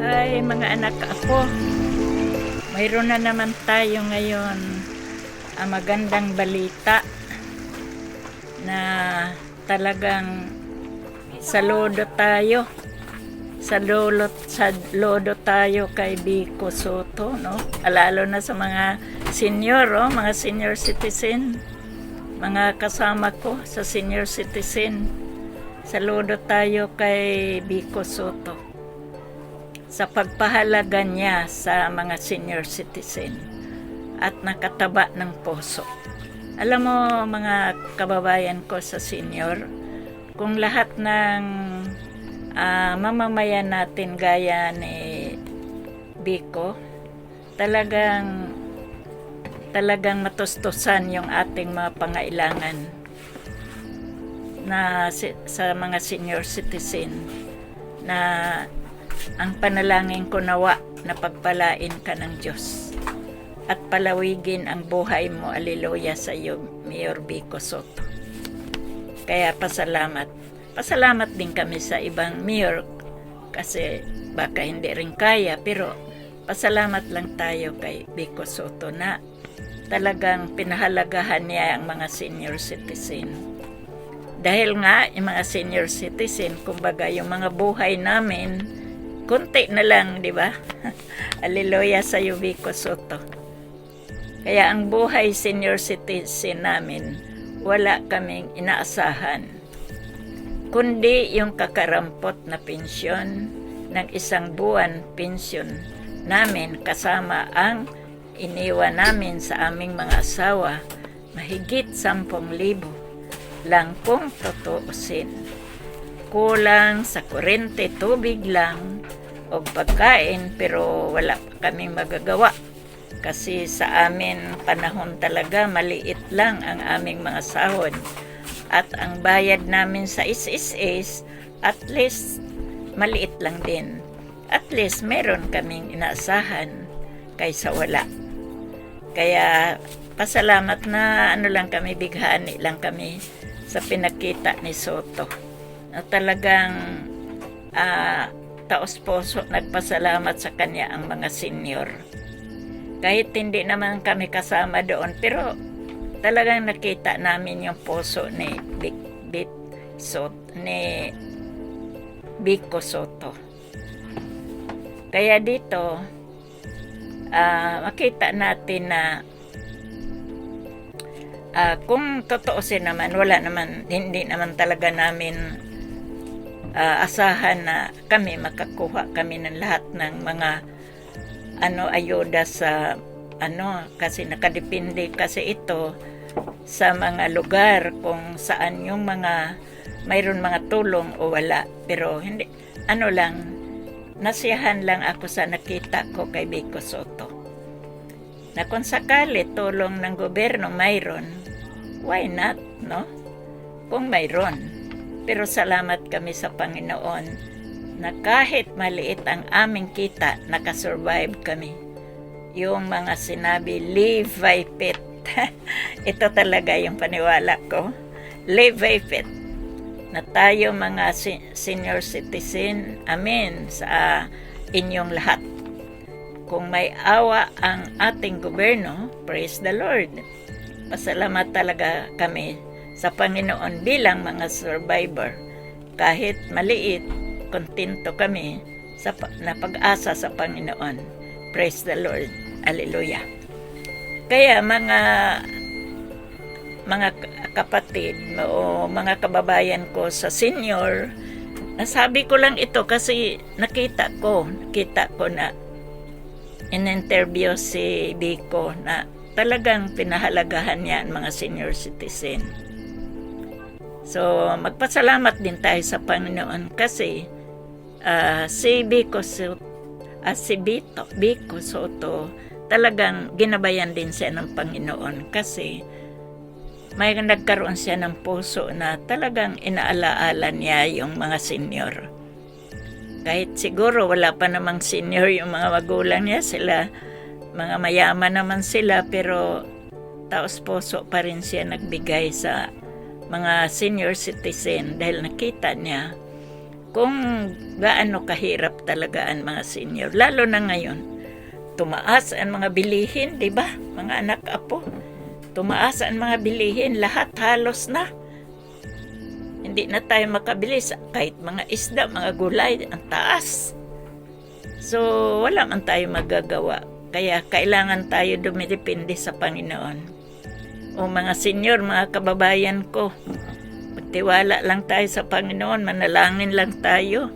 Ay, mga anak ako, mayroon na naman tayo ngayon ang magandang balita na talagang saludo tayo. Saludo tayo kay Vico Sotto, no? Lalo na sa mga senior, mga senior citizen, mga kasama ko sa senior citizen. Saludo tayo kay Vico Sotto sa pagpahalaga niya sa mga senior citizen at nakataba ng puso. Alam mo mga kababayan ko sa senior, kung lahat ng mamamayan natin gaya ni Vico, talagang matustusan yung ating mga pangailangan na sa mga senior citizen, na ang panalangin ko nawa na pagpalain ka ng Diyos at palawigin ang buhay mo, aleluya, sa iyo, Mayor Vico Sotto. Kaya pasalamat din kami sa ibang mayor kasi baka hindi rin kaya, pero pasalamat lang tayo kay Vico Sotto na talagang pinahalagahan niya ang mga senior citizen. Dahil nga yung mga senior citizen, kumbaga yung mga buhay namin kunti na lang, di ba? Aleluya sa iyo, Vico Sotto. Kaya ang buhay senior citizen namin, wala kaming inaasahan, kundi yung kakarampot na pensyon ng isang buwan pensyon namin kasama ang iniwan namin sa aming mga asawa, mahigit 10,000 lang kung tutuusin. Kulang sa kuryente, tubig lang o pagkain, pero wala pa kaming magagawa kasi sa amin panahon talaga maliit lang ang aming mga sahod at ang bayad namin sa SSS at least maliit lang din. At least meron kaming inaasahan kaysa wala. Kaya pasalamat na lang kami, bighani lang kami sa pinakita ni Sotto. Na talagang taos-puso nagpasalamat sa kanya ang mga senior. Kahit hindi naman kami kasama doon, pero talagang nakita namin yung puso ni Vico Sotto. Kaya dito, makita natin na kung totoosin naman, hindi naman talaga namin asahan na kami makakuha kami ng lahat ng mga ayuda sa kasi nakadepende kasi ito sa mga lugar kung saan yung mayroon mga tulong o wala. Pero hindi, nasiyahan lang ako sa nakita ko kay Vico Sotto na kung sakali tulong ng gobyerno mayroon, why not, no? Kung mayroon. Pero salamat kami sa Panginoon na kahit maliit ang aming kita, nakasurvive kami. Yung mga sinabi, live by faith. Ito talaga yung paniwala ko. Live by faith. Na tayo mga senior citizen, amen, sa inyong lahat. Kung may awa ang ating gobyerno, praise the Lord. Pasalamat talaga kami sa Panginoon bilang mga survivor. Kahit maliit, kontento kami na pag-asa sa Panginoon. Praise the Lord. Hallelujah. Kaya mga kapatid o mga kababayan ko sa senior, nasabi ko lang ito kasi nakita ko na in-interview si Vico na talagang pinahalagahan niya ang mga senior citizen. So, magpasalamat din tayo sa Panginoon kasi si Vico Sotto talagang ginabayan din siya ng Panginoon kasi may nagkaroon siya ng puso na talagang inaalaala niya yung mga senior. Kahit siguro wala pa namang senior yung mga magulang niya, sila mga mayaman naman sila, pero taos-puso pa rin siya nagbigay sa mga senior citizen dahil nakita niya kung gaano kahirap talaga ang mga senior. Lalo na ngayon, tumaas ang mga bilihin, di ba? Mga anak apo, tumaas ang mga bilihin, lahat halos na. Hindi na tayo makabili kahit mga isda, mga gulay, ang taas. So, wala man tayo magagawa. Kaya kailangan tayo dumidepende sa Panginoon. O mga senior, mga kababayan ko, magtiwala lang tayo sa Panginoon, manalangin lang tayo.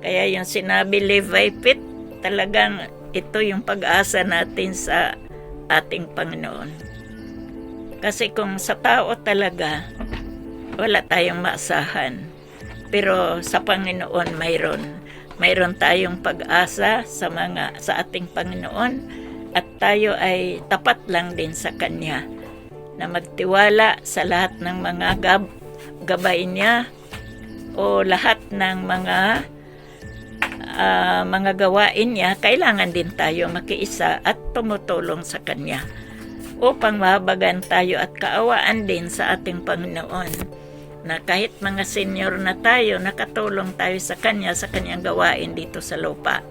Kaya yung sinabi Levi Pit, talagang ito yung pag-asa natin sa ating Panginoon. Kasi kung sa tao talaga, wala tayong maasahan. Pero sa Panginoon mayroon tayong pag-asa sa ating Panginoon, at tayo ay tapat lang din sa Kanya na magtiwala sa lahat ng mga gabay niya o lahat ng mga gawain niya. Kailangan din tayo makiisa at tumutulong sa Kanya upang mahabagan tayo at kaawaan din sa ating Panginoon, na kahit mga senior na tayo, nakatulong tayo sa Kanya, sa Kanyang gawain dito sa lupa.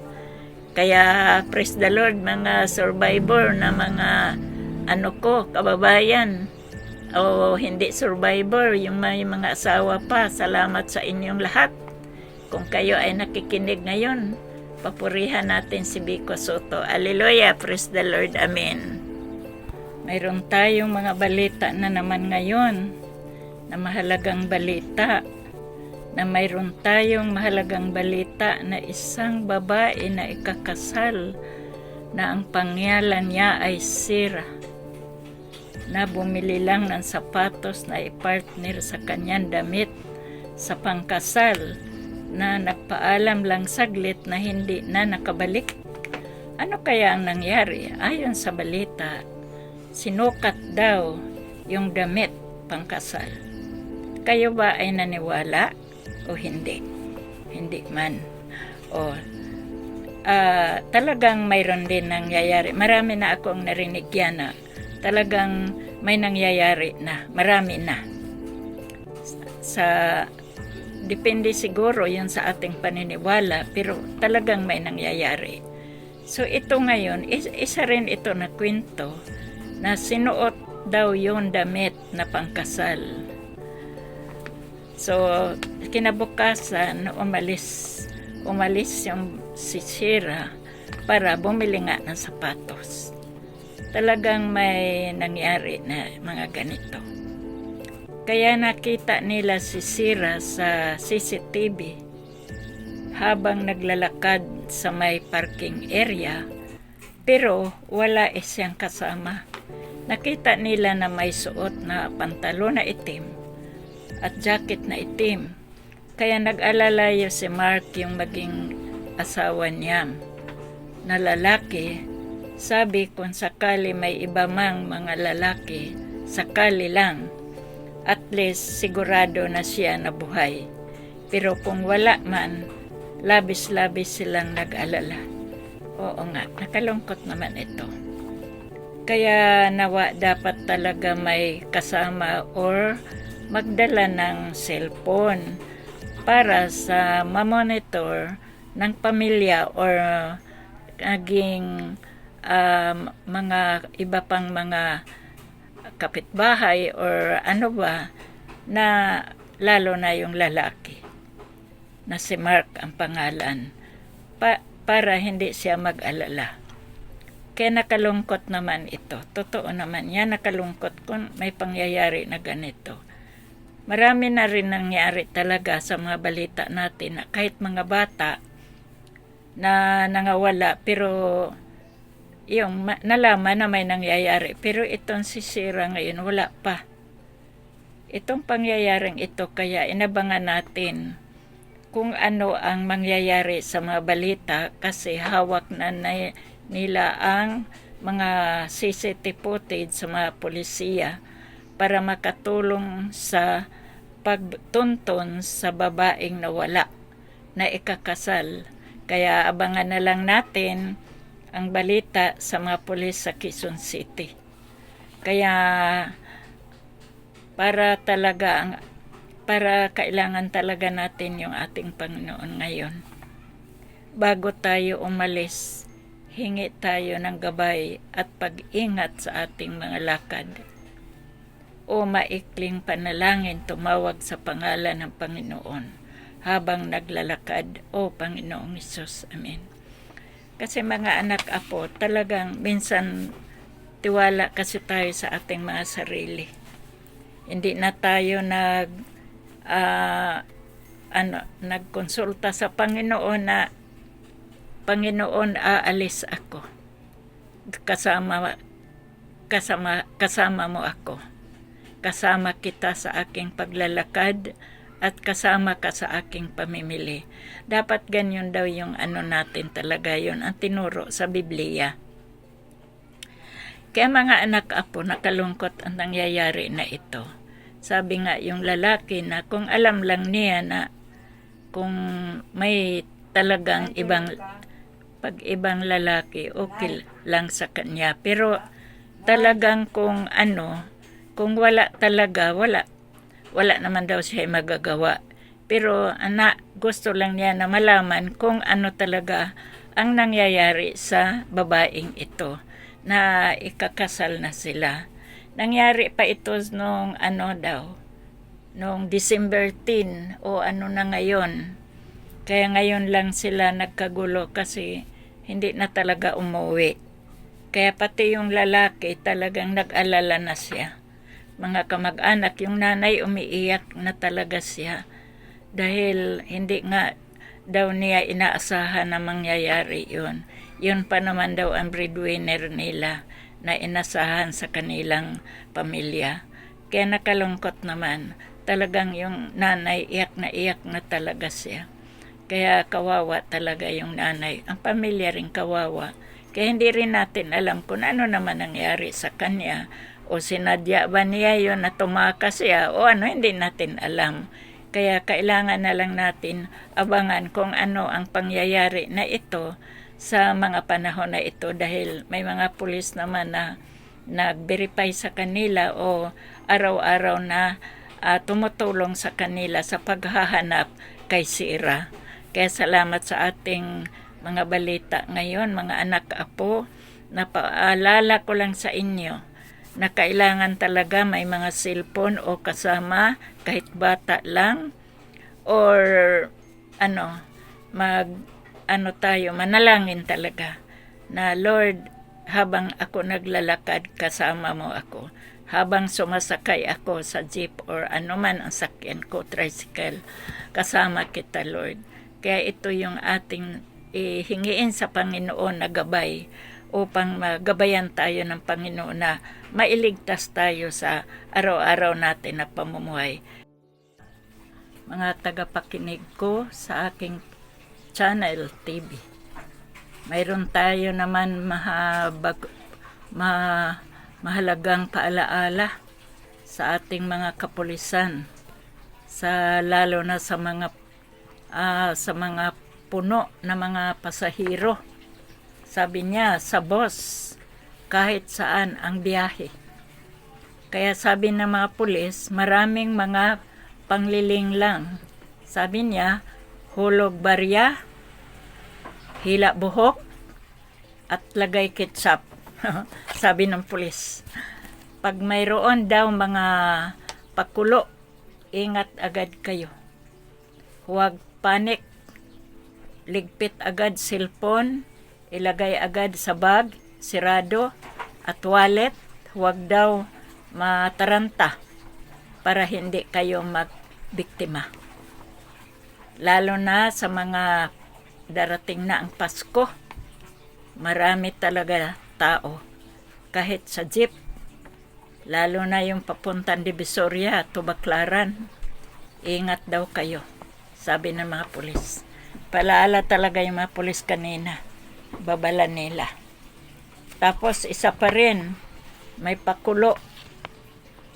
Kaya praise the Lord, mga survivor na mga kababayan, o hindi survivor, yung may mga asawa pa, salamat sa inyong lahat. Kung kayo ay nakikinig ngayon, papurihan natin si Biko Soto. Hallelujah, praise the Lord, amen. Mayroon tayong mga balita na naman ngayon, na mahalagang balita, na mayroon tayong mahalagang balita na isang babae na ikakasal, na ang pangalan niya ay Sira, na bumili lang ng sapatos na ipartner sa kanyang damit sa pangkasal, na nagpaalam lang saglit na hindi na nakabalik. Ano kaya ang nangyari? Ayon sa balita, sinukat daw yung damit pangkasal. Kayo ba ay naniwala o hindi? Hindi man. Talagang mayroon din nangyayari. Marami na akong narinig yan na talagang may nangyayari na. Marami na. Depende siguro yun sa ating paniniwala, pero talagang may nangyayari. So ito ngayon, isa rin ito na kwento na sinuot daw yung damit na pangkasal. So, kinabukasan, umalis yung si Sira para bumili nga ng sapatos. Talagang may nangyari na mga ganito. Kaya nakita nila si Sira sa CCTV habang naglalakad sa may parking area, pero wala siyang kasama. Nakita nila na may suot na pantalon na itim at jacket na itim. Kaya nag-alala si Mark, yung maging asawa niya na lalaki. Sabi, kung sakali may iba mang mga lalaki, sakali lang, at least sigurado na siya na buhay. Pero kung wala man, labis-labis silang nag-alala. Oo nga, nakalungkot naman ito. Kaya nawa dapat talaga may kasama or magdala ng cellphone para sa mamonitor ng pamilya or naging mga iba pang mga kapitbahay or ano ba, na lalo na yung lalaki na si Mark ang pangalan, para hindi siya mag-alala. Kaya nakalungkot naman ito. Totoo naman yan, nakalungkot kung may pangyayari na ganito. Marami na rin nangyari talaga sa mga balita natin, na kahit mga bata na nangawala, pero yung nalaman na may nangyayari. Pero itong si Sira ngayon, wala pa. Itong pangyayaring ito, kaya inabangan natin kung ano ang mangyayari sa mga balita, kasi hawak na nila ang mga CCTV footage sa mga polisiya para makatulong sa pagtuntun sa babaeng nawala na ikakasal. Kaya abangan na lang natin ang balita sa mga pulis sa Quezon City. Kaya para talaga para kailangan talaga natin yung ating Panginoon ngayon. Bago tayo umalis, hingi tayo ng gabay at pag-ingat sa ating mga lakad. O maikling panalangin, tumawag sa pangalan ng Panginoon habang naglalakad, O Panginoong Hesus. Amen. Kasi mga anak apo, talagang minsan tiwala kasi tayo sa ating mga sarili. Hindi na tayo nagkonsulta sa Panginoon na, Panginoon, aalis ako. Kasama mo ako. Kasama kita sa aking paglalakad at kasama ka sa aking pamimili. Dapat ganyan daw yung natin talaga, yun ang tinuro sa Biblia. Kaya mga anak apo, nakalungkot ang nangyayari na ito. Sabi nga yung lalaki na kung alam lang niya na kung may talagang ibang lalaki, okay lang sa kanya. Pero talagang kung wala talaga, wala naman daw siya magagawa. Pero gusto lang niya na malaman kung ano talaga ang nangyayari sa babaeng ito, na ikakasal na sila. Nangyari pa ito nung nung December 10 o na ngayon. Kaya ngayon lang sila nagkagulo kasi hindi na talaga umuwi. Kaya pati yung lalaki talagang nag-alala na siya. Mga kamag-anak, yung nanay umiiyak na talaga siya. Dahil hindi nga daw niya inaasahan na mangyayari yun. Yun pa naman daw ang breadwinner nila na inasahan sa kanilang pamilya. Kaya nakalungkot naman. Talagang yung nanay iyak na talaga siya. Kaya kawawa talaga yung nanay. Ang pamilya rin kawawa. Kaya hindi rin natin alam kung ano naman nangyari sa kanya. O sinadya ba niya yun na tumakas siya o hindi natin alam. Kaya kailangan na lang natin abangan kung ano ang pangyayari na ito sa mga panahon na ito, dahil may mga pulis naman na nag-verify sa kanila o araw-araw na tumutulong sa kanila sa paghahanap kay Sira. Kaya salamat sa ating mga balita ngayon, mga anak apo, na paalala ko lang sa inyo na kailangan talaga may mga cellphone o kasama kahit bata lang, or tayo manalangin talaga na, Lord, habang ako naglalakad kasama mo ako, habang sumasakay ako sa jeep or anuman ang sakyan ko, tricycle, kasama kita, Lord. Kaya ito yung ating hingiin sa Panginoon na gabay upang magabayan tayo ng Panginoon na mailigtas tayo sa araw-araw natin na pamumuhay. Mga tagapakinig ko sa aking channel TV, mayroon tayo naman mahalagang paalaala sa ating mga kapulisan, lalo na sa mga puno na mga pasahero. Sabi niya, sa bus, kahit saan ang biyahe. Kaya sabi ng mga pulis, maraming mga pangliling lang. Sabi niya, hulog barya, hila buhok, at lagay ketchup. Sabi ng pulis. Pag mayroon daw mga pakulo, ingat agad kayo. Huwag panik. Ligpit agad cellphone, ilagay agad sa bag, sirado, at wallet. Huwag daw mataranta para hindi kayo magbiktima. Lalo na sa mga darating na ang Pasko, marami talaga tao. Kahit sa jeep, lalo na yung papuntang Divisoria, Tubaclaran, ingat daw kayo, sabi ng mga pulis. Palaala talaga yung mga pulis kanina, babala nila. Tapos isa pa rin, may pakulo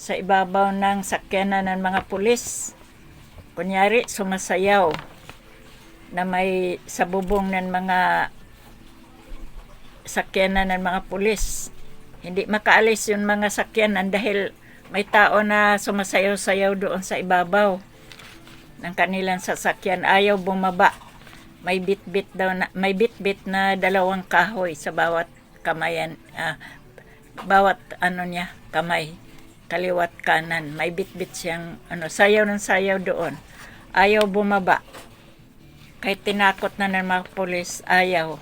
sa ibabaw ng sakyanan ng mga pulis. Kunyari, sumasayaw na may sa bubong ng mga sakyanan ng mga pulis. Hindi makaalis yung mga sakyanan dahil may tao na sumasayaw-sayaw doon sa ibabaw. ng kanilang sasakyan, ayaw bumaba. May bitbit na dalawang kahoy sa bawat kamayan, bawat kamay, kaliwat kanan. May bitbit siyang sayaw ng sayaw doon. Ayaw bumaba. Kahit tinakot na ng mga pulis, ayaw.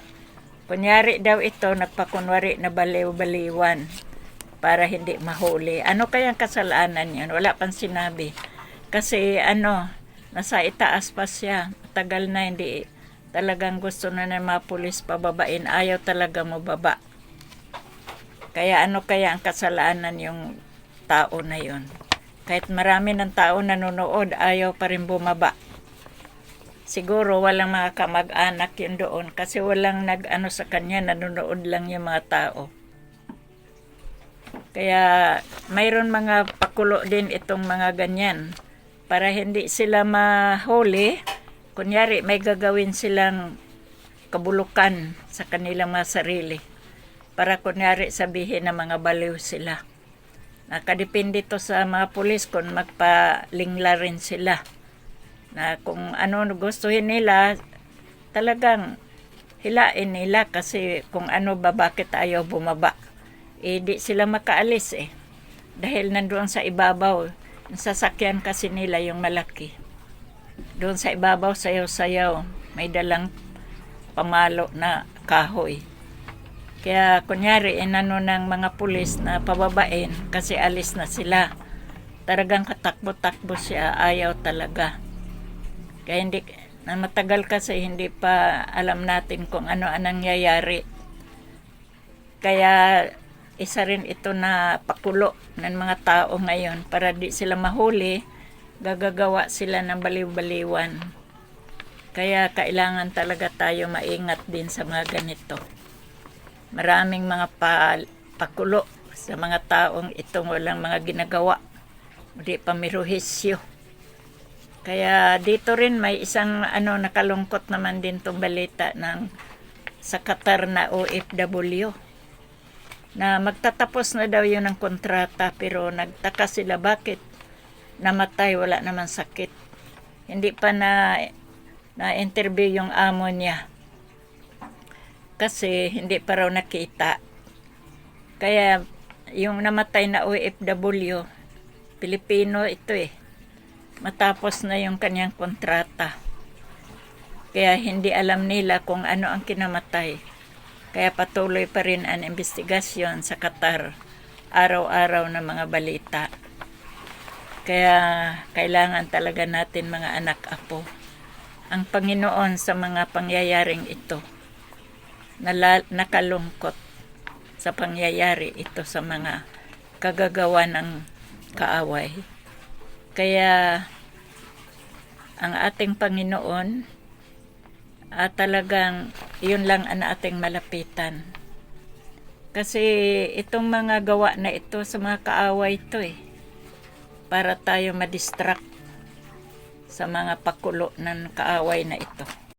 Kunyari daw ito, nagpakunwari na baliw-baliwan para hindi mahuli. Ano kayang kasalanan yan? Wala pang sinabi. Kasi nasa itaas pa siya. Tagal na hindi. Talagang gusto na ng mga pulis pababain. Ayaw talaga mababa. Kaya kaya ang kasalanan yung tao na yun? Kahit marami ng tao nanonood, ayaw pa rin bumaba. Siguro walang mga kamag-anak yun doon kasi walang sa kanya, nanonood lang yung mga tao. Kaya mayroon mga pakulo din itong mga ganyan para hindi sila mahuli. Kunyari may gagawin silang kabulukan sa kanilang mga sarili. Para kunyari sabihin na mga baliw sila. Nakadepende to sa mga pulis kung magpalingla rin sila. Na kung gustuhin nila, talagang hilain nila kasi kung bakit ayaw bumaba. Di sila makaalis Dahil nandoon sa ibabaw, yung sasakyan kasi nila yung malaki. Doon sa ibabaw, sayaw-sayaw, may dalang pamalo na kahoy. Kaya kunyari, ng mga pulis na pababain kasi alis na sila. Talagang katakbo-takbo siya, ayaw talaga. Kaya matagal kasi hindi pa alam natin kung ano ang nangyayari. Kaya isa rin ito na pakulo ng mga tao ngayon para di sila mahuli, gagagawa sila ng baliw-baliwan. Kaya kailangan talaga tayo maingat din sa mga ganito. Maraming mga pakulo sa mga taong itong walang mga ginagawa. Hindi pa miruhisyo. Kaya dito rin may isang nakalungkot naman din tong balita sa Qatar na OFW na magtatapos na daw yun ng kontrata pero nagtaka sila bakit namatay, wala naman sakit. Hindi pa na-interview yung amo niya kasi hindi pa raw nakita. Kaya yung namatay na OFW, Pilipino ito matapos na yung kanyang kontrata. Kaya hindi alam nila kung ano ang kinamatay. Kaya patuloy pa rin ang investigasyon sa Qatar. Araw-araw na mga balita. Kaya kailangan talaga natin mga anak-apo ang Panginoon sa mga pangyayaring ito. Nakalungkot sa pangyayari ito sa mga kagagawa ng kaaway. Kaya ang ating Panginoon talagang yun lang ang ating malapitan. Kasi itong mga gawa na ito sa mga kaaway ito para tayo madistract sa mga pakulo ng kaaway na ito.